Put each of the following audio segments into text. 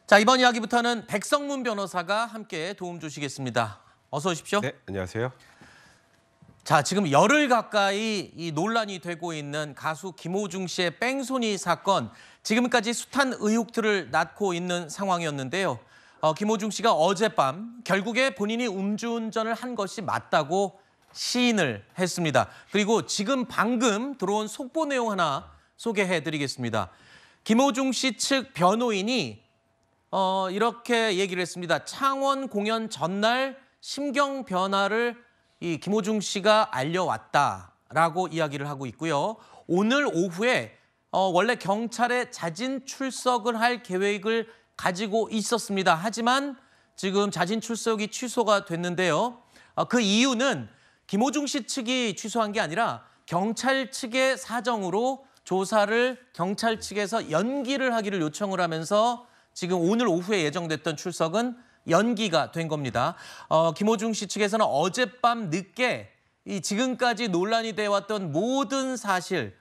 자, 이번 이야기부터는 백성문 변호사가 함께 도움 주시겠습니다. 어서 오십시오. 네, 안녕하세요. 자, 지금 열흘 가까이 이 논란이 되고 있는 가수 김호중 씨의 뺑소니 사건, 지금까지 숱한 의혹들을 낳고 있는 상황이었는데요. 김호중 씨가 어젯밤 결국에 본인이 음주운전을 한 것이 맞다고 시인을 했습니다. 그리고 지금 방금 들어온 속보 내용 하나 소개해드리겠습니다. 김호중 씨 측 변호인이 이렇게 얘기를 했습니다. 창원 공연 전날 심경 변화를 이 김호중 씨가 알려왔다라고 이야기를 하고 있고요. 오늘 오후에 원래 경찰에 자진 출석을 할 계획을 가지고 있었습니다. 하지만 지금 자진 출석이 취소가 됐는데요. 그 이유는 김호중 씨 측이 취소한 게 아니라 경찰 측의 사정으로 조사를 경찰 측에서 연기를 하기를 요청을 하면서 지금 오늘 오후에 예정됐던 출석은 연기가 된 겁니다. 김호중 씨 측에서는 어젯밤 늦게 이 지금까지 논란이 되어 왔던 모든 사실에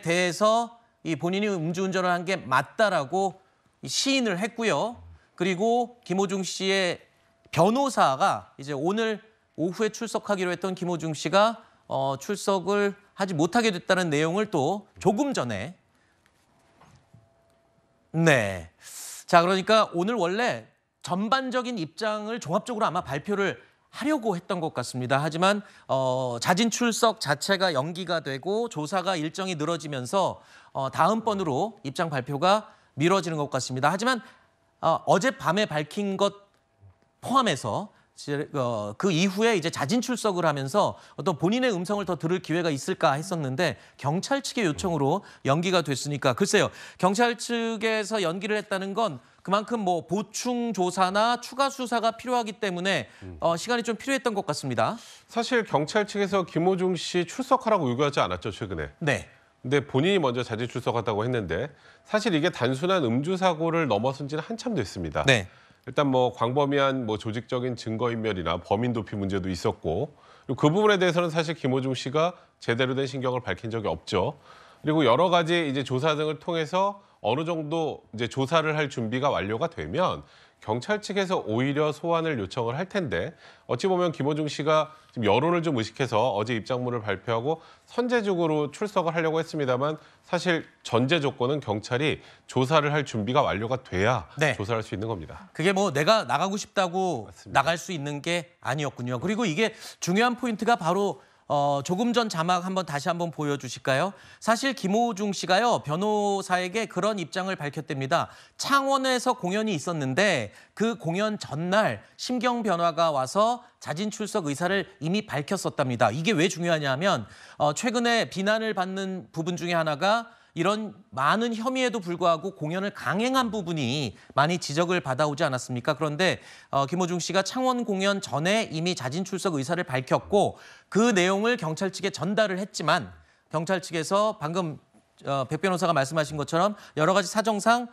대해서 이 본인이 음주운전을 한 게 맞다라고 시인을 했고요. 그리고 김호중 씨의 변호사가 이제 오늘 오후에 출석하기로 했던 김호중 씨가 출석을 하지 못하게 됐다는 내용을 또 조금 전에 자, 그러니까 오늘 원래 전반적인 입장을 종합적으로 아마 발표를 하려고 했던 것 같습니다. 하지만 자진 출석 자체가 연기가 되고 조사가 일정이 늘어지면서 다음번으로 입장 발표가 미뤄지는 것 같습니다. 하지만 어젯밤에 밝힌 것 포함해서 그 이후에 이제 자진 출석을 하면서 어떤 본인의 음성을 더 들을 기회가 있을까 했었는데 경찰 측의 요청으로 연기가 됐으니까 글쎄요. 경찰 측에서 연기를 했다는 건 그만큼 뭐 보충 조사나 추가 수사가 필요하기 때문에 시간이 좀 필요했던 것 같습니다. 사실 경찰 측에서 김호중 씨 출석하라고 요구하지 않았죠, 최근에. 네. 근데 본인이 먼저 자진 출석하다고 했는데 사실 이게 단순한 음주 사고를 넘어선 지는 한참 됐습니다. 네. 일단 뭐 광범위한 뭐 조직적인 증거인멸이나 범인 도피 문제도 있었고, 그리고 그 부분에 대해서는 사실 김호중 씨가 제대로 된 신경을 밝힌 적이 없죠. 그리고 여러 가지 이제 조사 등을 통해서 어느 정도 이제 조사를 할 준비가 완료가 되면 경찰 측에서 오히려 소환을 요청을 할 텐데, 어찌 보면 김호중 씨가 지금 여론을 좀 의식해서 어제 입장문을 발표하고 선제적으로 출석을 하려고 했습니다만 사실 전제 조건은 경찰이 조사를 할 준비가 완료가 돼야 조사할 수 있는 겁니다. 그게 뭐 내가 나가고 싶다고 맞습니다. 나갈 수 있는 게 아니었군요. 그리고 이게 중요한 포인트가 바로 조금 전 자막 다시 한번 보여주실까요? 사실 김호중 씨가요, 변호사에게 그런 입장을 밝혔답니다. 창원에서 공연이 있었는데 그 공연 전날 심경 변화가 와서 자진 출석 의사를 이미 밝혔었답니다. 이게 왜 중요하냐면 최근에 비난을 받는 부분 중에 하나가 이런 많은 혐의에도 불구하고 공연을 강행한 부분이 많이 지적을 받아오지 않았습니까? 그런데 김호중 씨가 창원 공연 전에 이미 자진 출석 의사를 밝혔고 그 내용을 경찰 측에 전달을 했지만 경찰 측에서 방금 백 변호사가 말씀하신 것처럼 여러 가지 사정상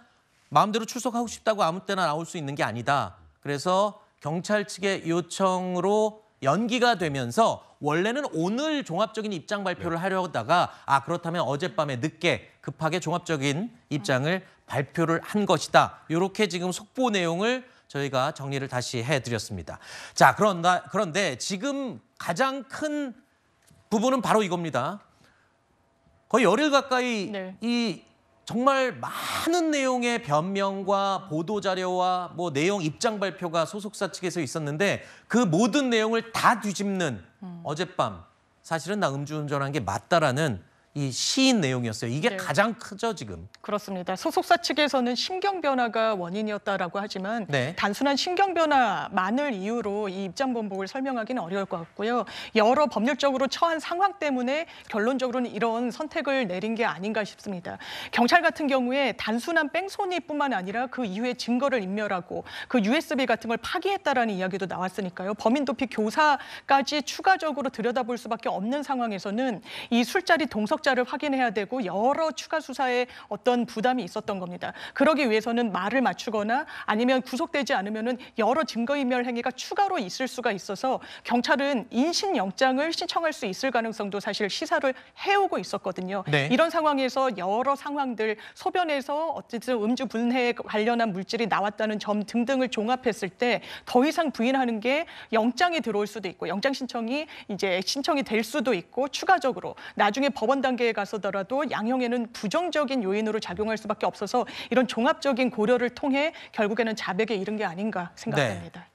마음대로 출석하고 싶다고 아무 때나 나올 수 있는 게 아니다. 그래서 경찰 측의 요청으로 연기가 되면서 원래는 오늘 종합적인 입장 발표를 하려다가 그렇다면 어젯밤에 늦게 급하게 종합적인 입장을 발표를 한 것이다. 이렇게 지금 속보 내용을 저희가 정리를 다시 해드렸습니다. 자, 그런데 지금 가장 큰 부분은 바로 이겁니다. 거의 열흘 가까이 이 정말 많은 내용의 변명과 보도자료와 뭐 내용 입장 발표가 소속사 측에서 있었는데 그 모든 내용을 다 뒤집는 어젯밤 사실은 나 음주운전한 게 맞다라는 이 시인 내용이었어요. 이게 가장 크죠, 지금. 그렇습니다. 소속사 측에서는 심경 변화가 원인이었다라고 하지만 단순한 심경 변화만을 이유로 이 입장 번복을 설명하기는 어려울 것 같고요. 여러 법률적으로 처한 상황 때문에 결론적으로는 이런 선택을 내린 게 아닌가 싶습니다. 경찰 같은 경우에 단순한 뺑소니뿐만 아니라 그 이후에 증거를 인멸하고 그 USB 같은 걸 파기했다라는 이야기도 나왔으니까요. 범인 도피 교사까지 추가적으로 들여다볼 수밖에 없는 상황에서는 이 술자리 동석자 구속자를 확인해야 되고 여러 추가 수사에 어떤 부담이 있었던 겁니다. 그러기 위해서는 말을 맞추거나 아니면 구속되지 않으면은 여러 증거인멸 행위가 추가로 있을 수가 있어서 경찰은 인신영장을 신청할 수 있을 가능성도 사실 시사를 해오고 있었거든요. 네. 이런 상황에서 여러 상황들 소변에서 어쨌든 음주 분해에 관련한 물질이 나왔다는 점 등등을 종합했을 때 더 이상 부인하는 게 영장이 들어올 수도 있고 영장 신청이 이제 신청이 될 수도 있고 추가적으로 나중에 법원 단계에 가서더라도 양형에는 부정적인 요인으로 작용할 수밖에 없어서 이런 종합적인 고려를 통해 결국에는 자백에 이른 게 아닌가 생각됩니다. 네.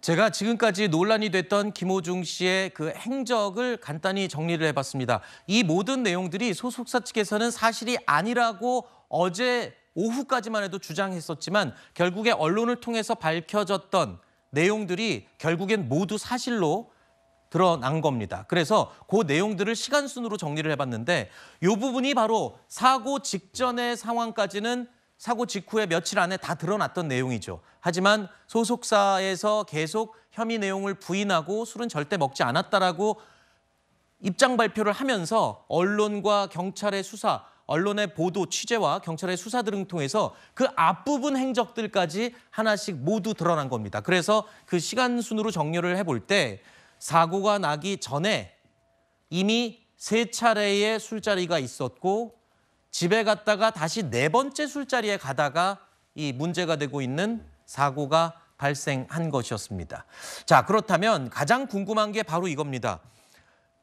제가 지금까지 논란이 됐던 김호중 씨의 그 행적을 간단히 정리를 해봤습니다. 이 모든 내용들이 소속사 측에서는 사실이 아니라고 어제 오후까지만 해도 주장했었지만 결국에 언론을 통해서 밝혀졌던 내용들이 결국엔 모두 사실로 드러난 겁니다. 그래서 그 내용들을 시간 순으로 정리를 해봤는데 이 부분이 바로 사고 직전의 상황까지는 사고 직후에 며칠 안에 다 드러났던 내용이죠. 하지만 소속사에서 계속 혐의 내용을 부인하고 술은 절대 먹지 않았다라고 입장 발표를 하면서 언론과 경찰의 수사, 언론의 보도, 취재와 경찰의 수사 등을 통해서 그 앞부분 행적들까지 하나씩 모두 드러난 겁니다. 그래서 그 시간 순으로 정리를 해볼 때 사고가 나기 전에 이미 3차례의 술자리가 있었고 집에 갔다가 다시 4번째 술자리에 가다가 이 문제가 되고 있는 사고가 발생한 것이었습니다. 자, 그렇다면 가장 궁금한 게 바로 이겁니다.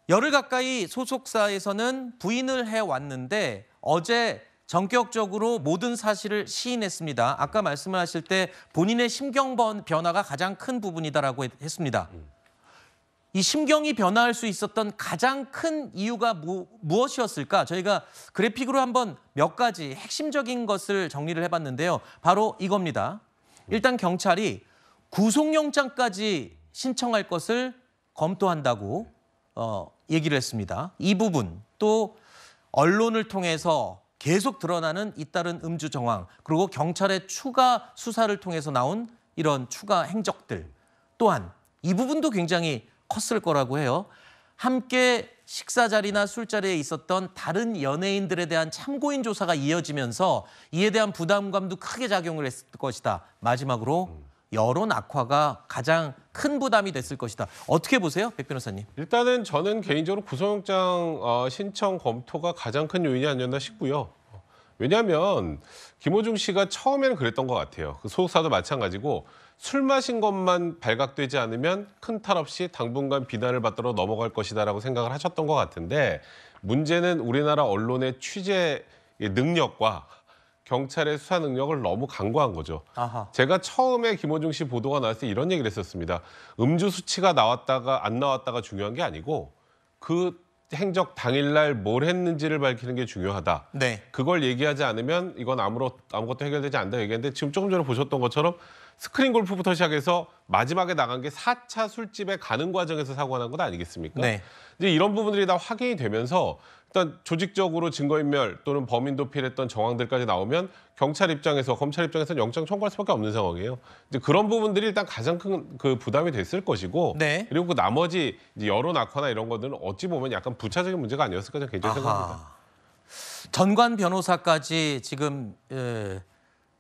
열흘 가까이 소속사에서는 부인을 해왔는데 어제 전격적으로 모든 사실을 시인했습니다. 아까 말씀을 하실 때 본인의 심경 변화가 가장 큰 부분이다라고 했습니다. 이 심경이 변화할 수 있었던 가장 큰 이유가 무엇이었을까? 저희가 그래픽으로 한번 몇 가지 핵심적인 것을 정리를 해봤는데요. 바로 이겁니다. 일단 경찰이 구속영장까지 신청할 것을 검토한다고 얘기를 했습니다. 이 부분 또 언론을 통해서 계속 드러나는 잇따른 음주 정황 그리고 경찰의 추가 수사를 통해서 나온 이런 추가 행적들 또한 이 부분도 굉장히 컸을 거라고 해요. 함께 식사 자리나 술자리에 있었던 다른 연예인들에 대한 참고인 조사가 이어지면서 이에 대한 부담감도 크게 작용을 했을 것이다. 마지막으로 여론 악화가 가장 큰 부담이 됐을 것이다. 어떻게 보세요, 백 변호사님? 일단은 저는 개인적으로 구속영장 신청 검토가 가장 큰 요인이 아니었나 싶고요. 왜냐하면 김호중 씨가 처음에는 그랬던 것 같아요. 그 소속사도 마찬가지고 술 마신 것만 발각되지 않으면 큰 탈 없이 당분간 비난을 받도록 넘어갈 것이다라고 생각을 하셨던 것 같은데 문제는 우리나라 언론의 취재 능력과 경찰의 수사 능력을 너무 강구한 거죠. 아하. 제가 처음에 김호중 씨 보도가 나왔을 때 이런 얘기를 했었습니다. 음주 수치가 나왔다가 안 나왔다가 중요한 게 아니고 그 행적 당일날 뭘 했는지를 밝히는 게 중요하다. 네. 그걸 얘기하지 않으면 이건 아무것도 해결되지 않는다 얘기했는데 지금 조금 전에 보셨던 것처럼 스크린 골프부터 시작해서 마지막에 나간 게 4차 술집에 가는 과정에서 사고가 난 것 아니겠습니까? 네. 이제 이런 부분들이 다 확인이 되면서 일단 조직적으로 증거인멸 또는 범인 도피했던 정황들까지 나오면 경찰 입장에서 검찰 입장에서는 영장 청구할 수밖에 없는 상황이에요. 이제 그런 부분들이 일단 가장 큰 그 부담이 됐을 것이고 네. 그리고 그 나머지 이제 여론 악화나 이런 것들은 어찌 보면 약간 부차적인 문제가 아니었을까 저는 개인적으로 생각합니다. 전관 변호사까지 지금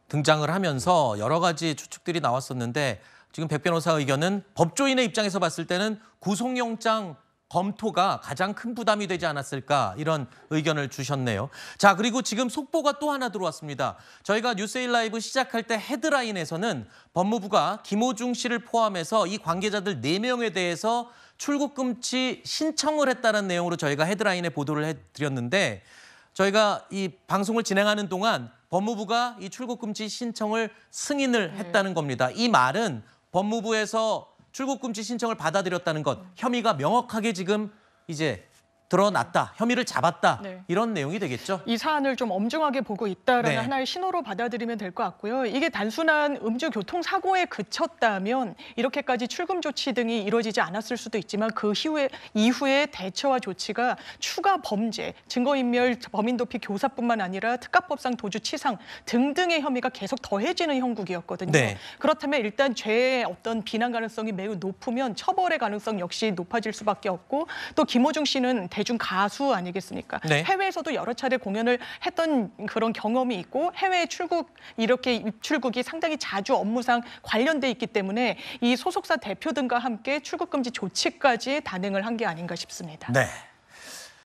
등장을 하면서 여러 가지 추측들이 나왔었는데 지금 백 변호사 의견은 법조인의 입장에서 봤을 때는 구속영장 검토가 가장 큰 부담이 되지 않았을까 이런 의견을 주셨네요. 자, 그리고 지금 속보가 또 하나 들어왔습니다. 저희가 뉴스에일 라이브 시작할 때 헤드라인에서는 법무부가 김호중 씨를 포함해서 이 관계자들 4명에 대해서 출국 금지 신청을 했다는 내용으로 저희가 헤드라인에 보도를 해드렸는데 저희가 이 방송을 진행하는 동안 법무부가 이 출국 금지 신청을 승인을 했다는 겁니다. 이 말은 법무부에서 출국 금지 신청을 받아들였다는 것, 혐의가 명확하게 지금 이제 드러났다, 혐의를 잡았다 네. 이런 내용이 되겠죠. 이 사안을 좀 엄중하게 보고 있다라는 네. 하나의 신호로 받아들이면 될 것 같고요. 이게 단순한 음주 교통사고에 그쳤다면 이렇게까지 출금 조치 등이 이루어지지 않았을 수도 있지만 그 이후에 대처와 조치가 추가 범죄, 증거인멸, 범인도피 교사뿐만 아니라 특가법상 도주치상 등등의 혐의가 계속 더해지는 형국이었거든요. 네. 그렇다면 일단 죄의 어떤 비난 가능성이 매우 높으면 처벌의 가능성 역시 높아질 수밖에 없고 또 김호중 씨는 대중 가수 아니겠습니까? 네. 해외에서도 여러 차례 공연을 했던 그런 경험이 있고 해외 출국 이렇게 입출국이 상당히 자주 업무상 관련돼 있기 때문에 이 소속사 대표 등과 함께 출국 금지 조치까지 단행을 한 게 아닌가 싶습니다. 네.